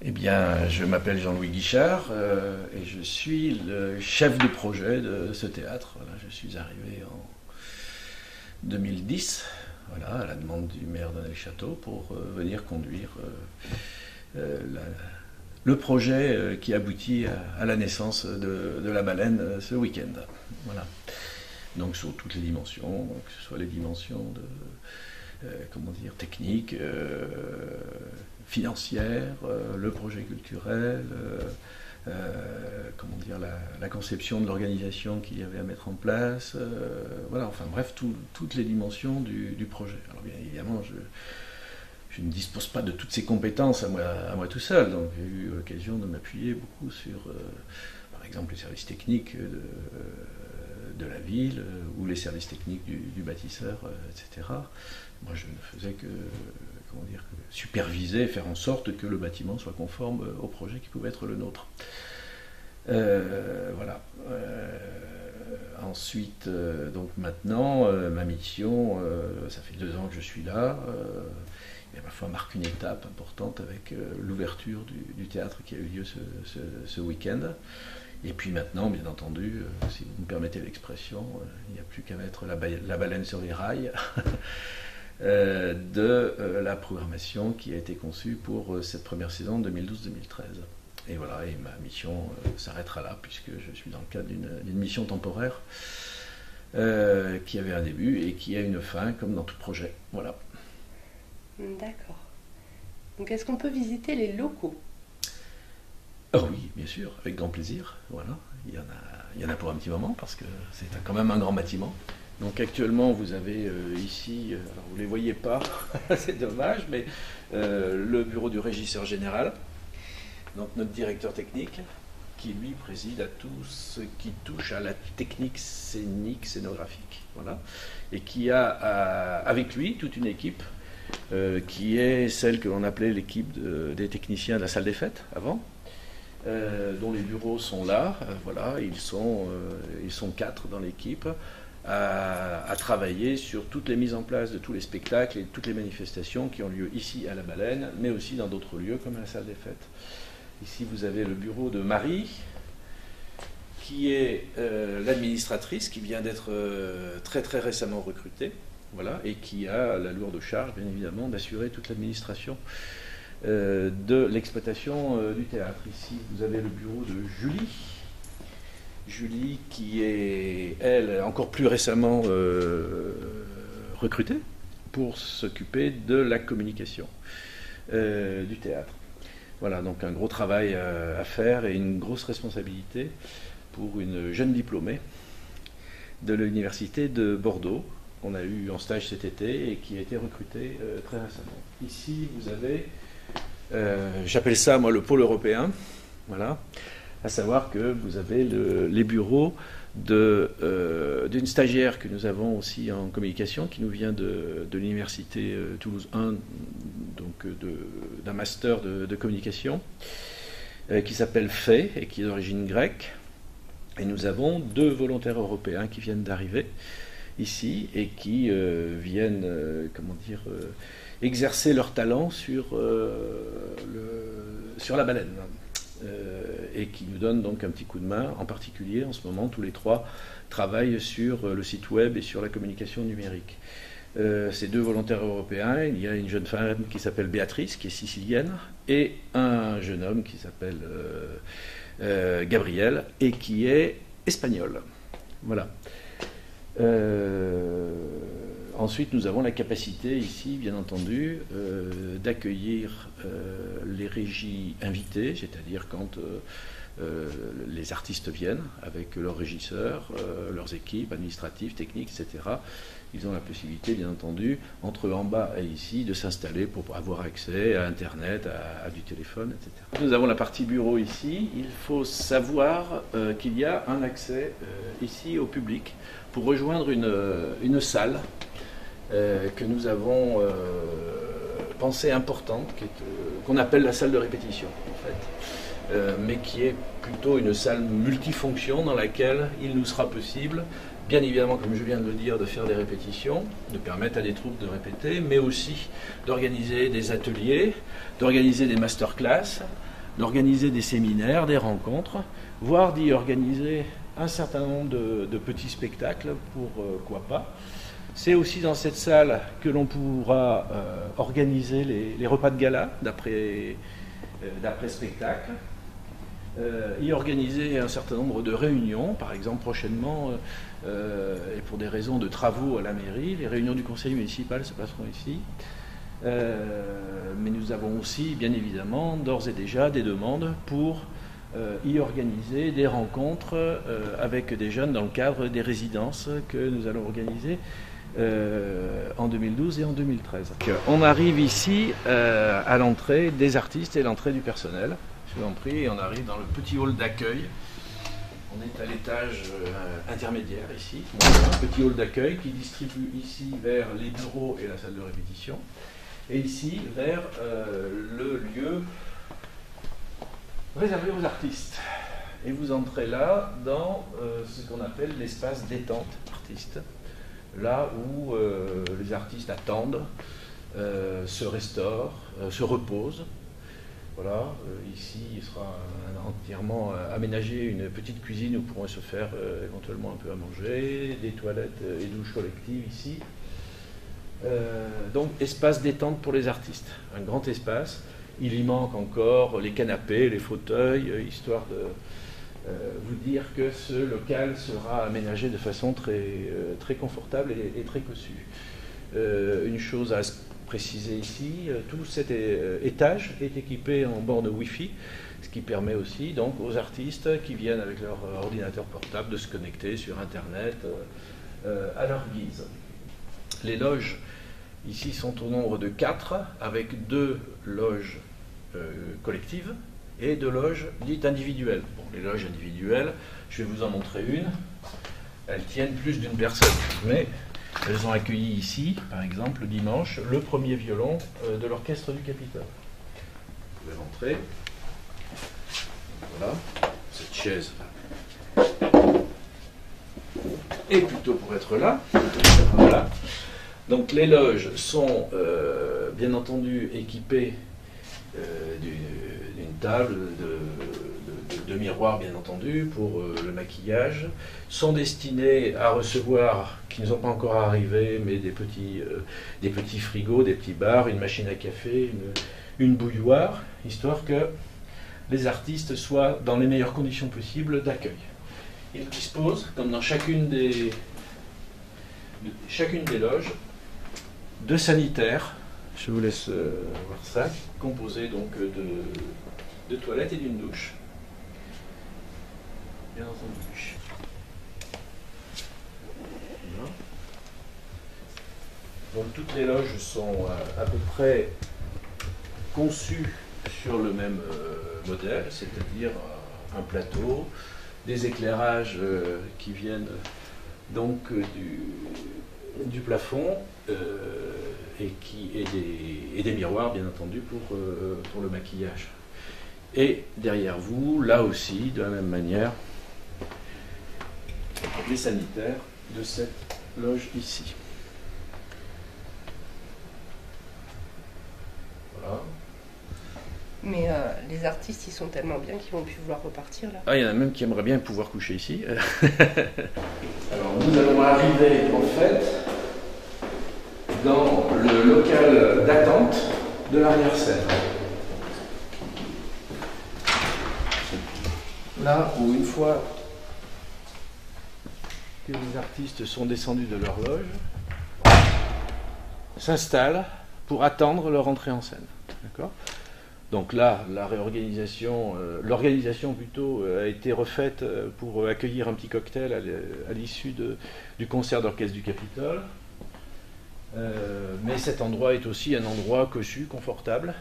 Eh bien, je m'appelle Jean-Louis Guichard et je suis le chef de projet de ce théâtre. Voilà, je suis arrivé en 2010, voilà, à la demande du maire de Château pour venir conduire le projet qui aboutit à la naissance de la baleine ce week-end. Voilà. Donc sur toutes les dimensions, que ce soit les dimensions techniques, financières, le projet culturel, la conception de l'organisation qu'il y avait à mettre en place, voilà, enfin bref, toutes les dimensions du projet. Alors bien évidemment, je ne dispose pas de toutes ces compétences à moi tout seul, donc j'ai eu l'occasion de m'appuyer beaucoup sur, par exemple, les services techniques de la ville ou les services techniques du bâtisseur, etc. Moi, je ne faisais que superviser, faire en sorte que le bâtiment soit conforme au projet qui pouvait être le nôtre. Voilà. Ensuite, donc maintenant, ma mission, ça fait 2 ans que je suis là. Et ma foi marque une étape importante avec l'ouverture du théâtre qui a eu lieu ce week-end. Et puis maintenant, bien entendu, si vous me permettez l'expression, il n'y a plus qu'à mettre la baleine sur les rails de la programmation qui a été conçue pour cette première saison 2012-2013. Et voilà, et ma mission s'arrêtera là, puisque je suis dans le cadre d'une mission temporaire qui avait un début et qui a une fin, comme dans tout projet. Voilà. D'accord. Donc est-ce qu'on peut visiter les locaux ? Oh oui, bien sûr, avec grand plaisir. Voilà. Il y en a pour un petit moment, parce que c'est quand même un grand bâtiment. Donc actuellement, vous avez ici, alors vous ne les voyez pas, c'est dommage, mais le bureau du régisseur général, donc notre directeur technique, qui lui préside à tout ce qui touche à la technique scénique, scénographique, voilà, et qui a avec lui toute une équipe qui est celle que l'on appelait l'équipe des techniciens de la salle des fêtes avant, dont les bureaux sont là, voilà, ils sont 4 dans l'équipe, à travailler sur toutes les mises en place de tous les spectacles et toutes les manifestations qui ont lieu ici à la Baleine, mais aussi dans d'autres lieux comme la salle des fêtes. Ici vous avez le bureau de Marie, qui est l'administratrice, qui vient d'être très très récemment recrutée, voilà, et qui a la lourde charge bien évidemment d'assurer toute l'administration de l'exploitation du théâtre. Ici vous avez le bureau de Julie qui est, elle, encore plus récemment recrutée pour s'occuper de la communication du théâtre. Voilà, donc un gros travail à faire et une grosse responsabilité pour une jeune diplômée de l'université de Bordeaux, qu'on a eu en stage cet été et qui a été recrutée très récemment. Ici, vous avez, j'appelle ça moi le pôle européen, voilà. À savoir que vous avez les bureaux d'une stagiaire que nous avons aussi en communication, qui nous vient de l'université Toulouse 1, donc d'un master de communication, qui s'appelle Fay et qui est d'origine grecque. Et nous avons 2 volontaires européens qui viennent d'arriver ici et qui viennent, exercer leur talent sur la baleine. Et qui nous donne donc un petit coup de main. En particulier, en ce moment, tous les 3 travaillent sur le site web et sur la communication numérique. Ces 2 volontaires européens, il y a une jeune femme qui s'appelle Béatrice, qui est sicilienne, et un jeune homme qui s'appelle Gabriel, et qui est espagnol. Voilà. Ensuite, nous avons la capacité ici, bien entendu, d'accueillir les régies invitées, c'est-à-dire quand les artistes viennent avec leurs régisseurs, leurs équipes administratives, techniques, etc. Ils ont la possibilité, bien entendu, entre en bas et ici, de s'installer pour avoir accès à Internet, à du téléphone, etc. Nous avons la partie bureau ici. Il faut savoir qu'il y a un accès ici au public pour rejoindre une salle que nous avons pensée importante, qu'on appelle la salle de répétition, en fait, mais qui est plutôt une salle multifonction dans laquelle il nous sera possible, bien évidemment, comme je viens de le dire, de faire des répétitions, de permettre à des troupes de répéter, mais aussi d'organiser des ateliers, d'organiser des masterclass, d'organiser des séminaires, des rencontres, voire d'y organiser un certain nombre de petits spectacles, pourquoi pas. C'est aussi dans cette salle que l'on pourra organiser les repas de gala d'après-spectacle, y organiser un certain nombre de réunions, par exemple prochainement, et pour des raisons de travaux à la mairie, les réunions du conseil municipal se passeront ici. Mais nous avons aussi, bien évidemment, d'ores et déjà des demandes pour y organiser des rencontres avec des jeunes dans le cadre des résidences que nous allons organiser en 2012 et en 2013. On arrive ici à l'entrée des artistes et l'entrée du personnel. Je vous en prie, et on arrive dans le petit hall d'accueil. On est à l'étage intermédiaire ici. Un petit hall d'accueil qui distribue ici vers les bureaux et la salle de répétition. Et ici vers le lieu réservé aux artistes. Et vous entrez là dans ce qu'on appelle l'espace détente artiste. Là où les artistes attendent, se restaurent, se reposent. Voilà, ici il sera entièrement aménagé une petite cuisine où pourront se faire éventuellement un peu à manger, des toilettes et douches collectives ici. Donc espace détente pour les artistes, un grand espace. Il y manque encore les canapés, les fauteuils, histoire de vous dire que ce local sera aménagé de façon très confortable et très cossue. Une chose à préciser ici, tout cet étage est équipé en borne Wi-Fi, ce qui permet aussi donc aux artistes qui viennent avec leur ordinateur portable de se connecter sur Internet à leur guise. Les loges ici sont au nombre de 4, avec 2 loges collectives et 2 loges dites individuelles. Bon, les loges individuelles, je vais vous en montrer une. Elles tiennent plus d'une personne, mais elles ont accueilli ici, par exemple, le dimanche, le premier violon de l'orchestre du Capitole. Vous pouvez rentrer. Voilà, cette chaise est plutôt pour être là. Voilà. Donc les loges sont bien entendu équipées d'une table, de miroirs bien entendu pour le maquillage, sont destinés à recevoir, qui ne sont pas encore arrivés, mais des petits frigos, des petits bars, une machine à café, une bouilloire, histoire que les artistes soient dans les meilleures conditions possibles d'accueil. Ils disposent, comme dans chacune des loges, de sanitaires. Je vous laisse voir ça, composé donc de toilettes et d'une douche. Bien entendu. Voilà. Donc toutes les loges sont à peu près conçues sur le même modèle, c'est-à-dire un plateau, des éclairages qui viennent donc du plafond et des miroirs bien entendu pour le maquillage. Et derrière vous, là aussi, de la même manière, les sanitaires de cette loge ici. Voilà. Mais les artistes, ils sont tellement bien qu'ils vont plus vouloir repartir là. Ah, il y en a même qui aimeraient bien pouvoir coucher ici. Alors, nous allons arriver en fait dans le local d'attente de l'arrière-scène. Là où une fois que les artistes sont descendus de leur loge, s'installent pour attendre leur entrée en scène. D'accord ? Donc là, l'organisation plutôt a été refaite pour accueillir un petit cocktail à l'issue du concert d'orchestre du Capitole. Mais cet endroit est aussi un endroit cossu, confortable,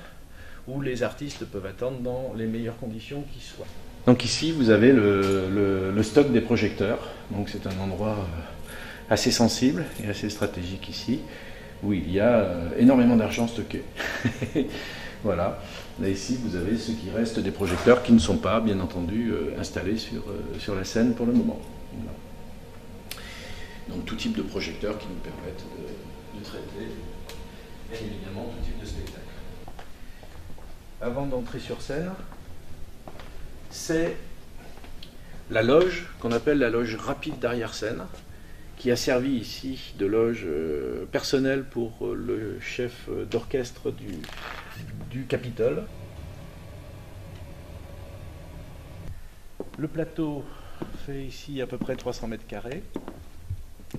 où les artistes peuvent attendre dans les meilleures conditions qui soient. Donc ici, vous avez le stock des projecteurs. Donc c'est un endroit assez sensible et assez stratégique ici, où il y a énormément d'argent stocké. Voilà. Là ici, vous avez ce qui reste des projecteurs qui ne sont pas, bien entendu, installés sur la scène pour le moment. Voilà. Donc tout type de projecteurs qui nous permettent de traiter, et évidemment tout type de spectacle. Avant d'entrer sur scène, c'est la loge qu'on appelle la loge rapide d'arrière-scène, qui a servi ici de loge personnelle pour le chef d'orchestre du Capitole. Le plateau fait ici à peu près 300 mètres carrés,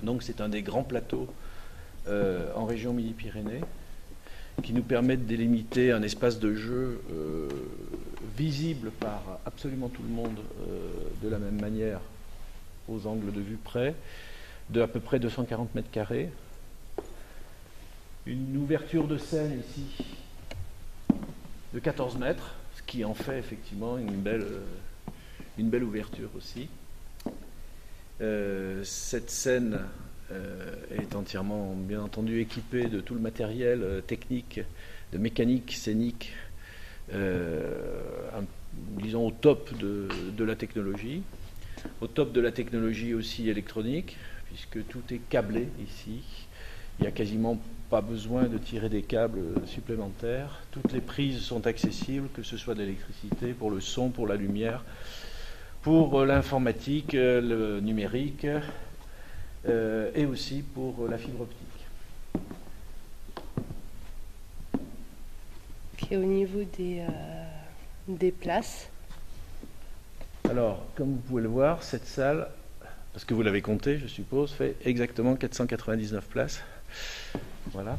donc c'est un des grands plateaux en région Midi-Pyrénées, qui nous permet de délimiter un espace de jeu visible par absolument tout le monde de la même manière aux angles de vue près, de à peu près 240 mètres carrés. Une ouverture de scène ici de 14 mètres, ce qui en fait effectivement une belle ouverture aussi. Cette scène est entièrement, bien entendu, équipée de tout le matériel technique, de mécanique scénique, disons au top de la technologie. Au top de la technologie aussi électronique, puisque tout est câblé ici. Il n'y a quasiment pas besoin de tirer des câbles supplémentaires. Toutes les prises sont accessibles, que ce soit de l'électricité, pour le son, pour la lumière, pour l'informatique, le numérique, et aussi pour la fibre optique. Puis au niveau des places. Alors, comme vous pouvez le voir, cette salle, parce que vous l'avez compté, je suppose, fait exactement 499 places. Voilà.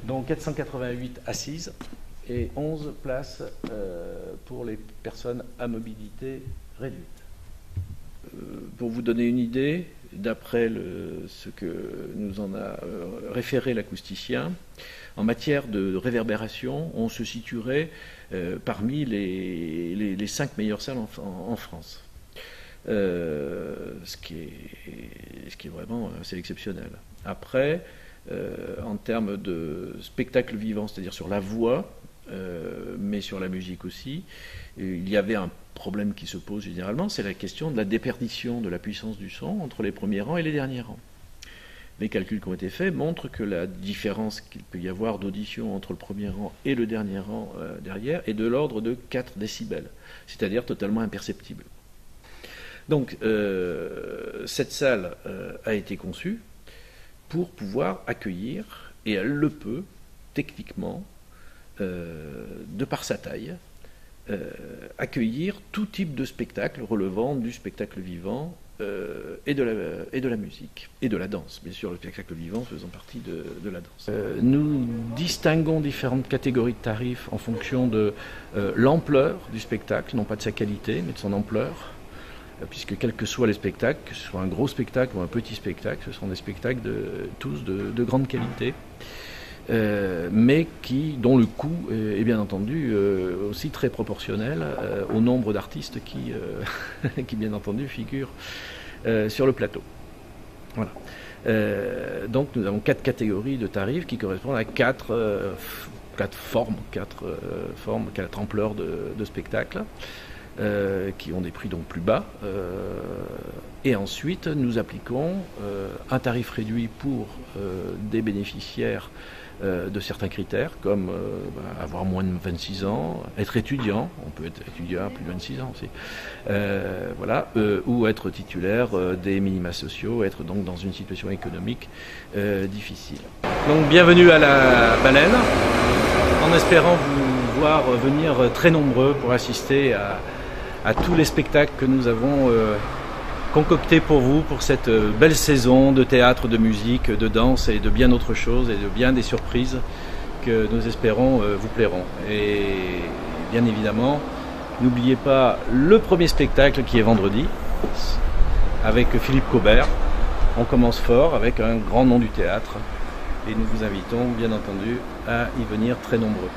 Donc 488 assises et 11 places pour les personnes à mobilité réduite. Pour vous donner une idée, d'après ce que nous en a référé l'acousticien, en matière de réverbération, on se situerait parmi les 5 meilleures salles en France. Ce qui est vraiment assez exceptionnel. Après, en termes de spectacle vivant, c'est-à-dire sur la voix, mais sur la musique aussi, il y avait un problème qui se pose généralement, c'est la question de la déperdition de la puissance du son entre les premiers rangs et les derniers rangs. Les calculs qui ont été faits montrent que la différence qu'il peut y avoir d'audition entre le premier rang et le dernier rang derrière est de l'ordre de 4 décibels, c'est-à-dire totalement imperceptible. Donc, cette salle a été conçue pour pouvoir accueillir, et elle le peut, techniquement, de par sa taille, accueillir tout type de spectacle relevant du spectacle vivant et de la musique, et de la danse, bien sûr, le spectacle vivant faisant partie de la danse. Nous distinguons différentes catégories de tarifs en fonction de l'ampleur du spectacle, non pas de sa qualité, mais de son ampleur, puisque quels que soient les spectacles, que ce soit un gros spectacle ou un petit spectacle, ce sont des spectacles tous de grande qualité, mais dont le coût est bien entendu aussi très proportionnel au nombre d'artistes qui bien entendu figurent sur le plateau. Voilà. Donc nous avons 4 catégories de tarifs qui correspondent à 4 formes, 4 ampleurs de spectacles. Qui ont des prix donc plus bas, et ensuite nous appliquons un tarif réduit pour des bénéficiaires de certains critères, comme avoir moins de 26 ans, être étudiant, on peut être étudiant à plus de 26 ans aussi, voilà, ou être titulaire des minima sociaux, être donc dans une situation économique difficile. Donc bienvenue à la Baleine, en espérant vous voir venir très nombreux pour assister à tous les spectacles que nous avons concoctés pour vous, pour cette belle saison de théâtre, de musique, de danse et de bien autre chose, et de bien des surprises que nous espérons vous plairont. Et bien évidemment, n'oubliez pas le premier spectacle qui est vendredi, avec Philippe Caubert. On commence fort avec un grand nom du théâtre, et nous vous invitons bien entendu à y venir très nombreux.